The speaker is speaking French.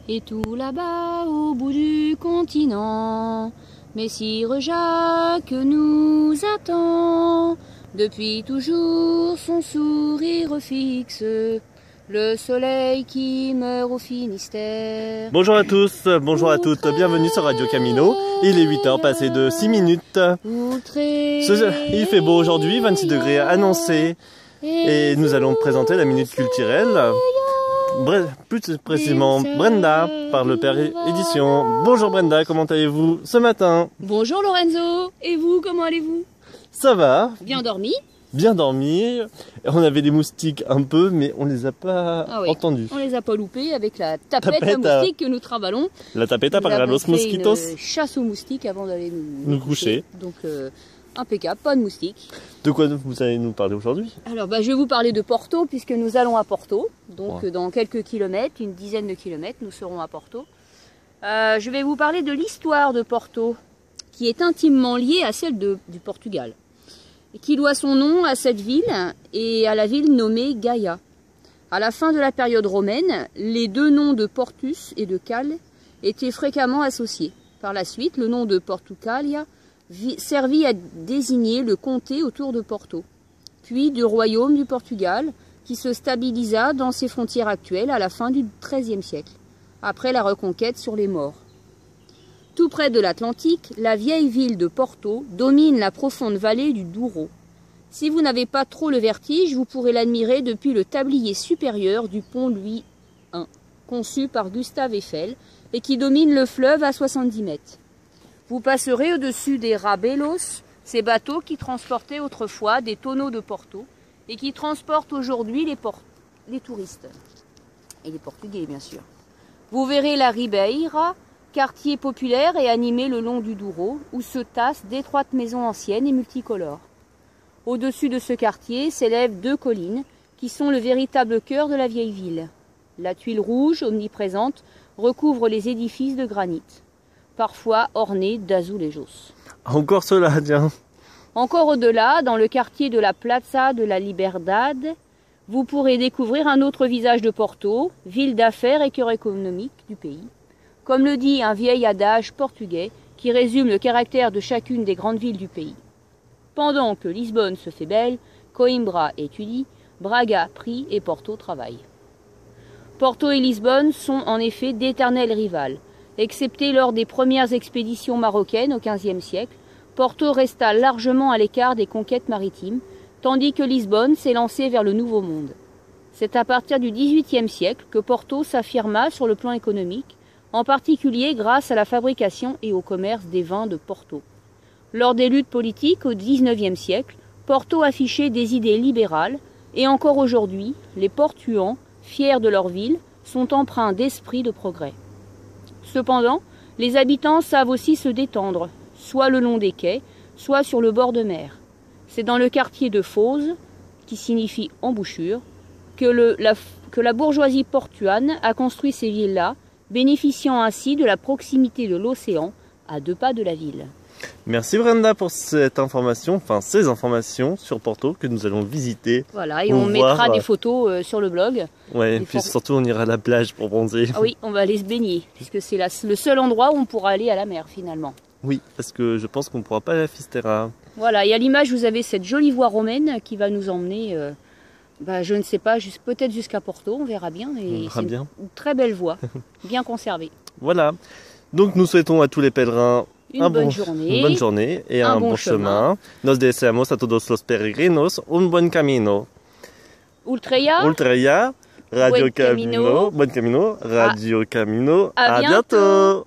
Et tout là-bas au bout du continent, Messire Jacques nous attend. Depuis toujours son sourire fixe le soleil qui meurt au Finistère. Bonjour à tous, bonjour à toutes, bienvenue sur Radio Camino. Il est 8h passé de 6 minutes. Il fait beau aujourd'hui, 26 degrés annoncés. Et nous allons présenter la minute culturelle. Plus précisément Brenda par Le Père Édition. Bonjour Brenda, comment allez-vous ce matin? Bonjour Lorenzo, et vous, comment allez-vous? Ça va. Bien dormi? Bien dormi. On avait des moustiques un peu, mais on les a pas entendus. On les a pas loupés avec la tapette à moustiques que nous travaillons. La tapeta para los mosquitos. Une chasse aux moustiques avant d'aller nous coucher. Donc impeccable, pas de moustiques. De quoi vous allez nous parler aujourd'hui? Alors je vais vous parler de Porto puisque nous allons à Porto. Donc dans quelques kilomètres, une dizaine de kilomètres, nous serons à Porto. Je vais vous parler de l'histoire de Porto qui est intimement liée à celle du Portugal. Et qui doit son nom à cette ville et à la ville nommée Gaia. À la fin de la période romaine, les deux noms de Portus et de Cal étaient fréquemment associés. Par la suite, le nom de Portucalia servit à désigner le comté autour de Porto, puis du royaume du Portugal, qui se stabilisa dans ses frontières actuelles à la fin du XIIIe siècle, après la reconquête sur les Maures. Tout près de l'Atlantique, la vieille ville de Porto domine la profonde vallée du Douro. Si vous n'avez pas trop le vertige, vous pourrez l'admirer depuis le tablier supérieur du pont Louis I, conçu par Gustave Eiffel et qui domine le fleuve à 70 mètres. Vous passerez au-dessus des rabelos, ces bateaux qui transportaient autrefois des tonneaux de Porto et qui transportent aujourd'hui les touristes. Et les Portugais, bien sûr. Vous verrez la Ribeira, quartier populaire et animé le long du Douro, où se tassent d'étroites maisons anciennes et multicolores. Au-dessus de ce quartier s'élèvent deux collines, qui sont le véritable cœur de la vieille ville. La tuile rouge, omniprésente, recouvre les édifices de granit, parfois ornés d'azulejos. Encore cela, tiens. Encore au-delà, dans le quartier de la Plaza de la Liberdad, vous pourrez découvrir un autre visage de Porto, ville d'affaires et cœur économique du pays. Comme le dit un vieil adage portugais qui résume le caractère de chacune des grandes villes du pays. Pendant que Lisbonne se fait belle, Coimbra étudie, Braga prie et Porto travaille. Porto et Lisbonne sont en effet d'éternels rivales. Excepté lors des premières expéditions marocaines au XVe siècle, Porto resta largement à l'écart des conquêtes maritimes, tandis que Lisbonne s'est lancée vers le Nouveau Monde. C'est à partir du XVIIIe siècle que Porto s'affirma sur le plan économique, en particulier grâce à la fabrication et au commerce des vins de Porto. Lors des luttes politiques au XIXe siècle, Porto affichait des idées libérales et encore aujourd'hui, les Portuans, fiers de leur ville, sont empreints d'esprit de progrès. Cependant, les habitants savent aussi se détendre, soit le long des quais, soit sur le bord de mer. C'est dans le quartier de Foz, qui signifie embouchure, que la bourgeoisie portuane a construit ces villes-là, bénéficiant ainsi de la proximité de l'océan à 2 pas de la ville. Merci Brenda pour cette information, ces informations sur Porto que nous allons visiter. Voilà, et on mettra des photos sur le blog. Ouais, et puis surtout on ira à la plage pour bronzer. Ah oui, on va aller se baigner, puisque c'est le seul endroit où on pourra aller à la mer finalement. Oui, parce que je pense qu'on ne pourra pas aller à Fistera. Voilà, et à l'image vous avez cette jolie voie romaine qui va nous emmener... je ne sais pas, peut-être jusqu'à Porto, on verra bien. Et c'est une très belle voie, bien conservée. Voilà, donc nous souhaitons à tous les pèlerins une bonne journée et un bon chemin. Nos deseamos a todos los peregrinos un buen camino. Ultreya, Radio Camino, buen camino, Radio Camino, à bientôt.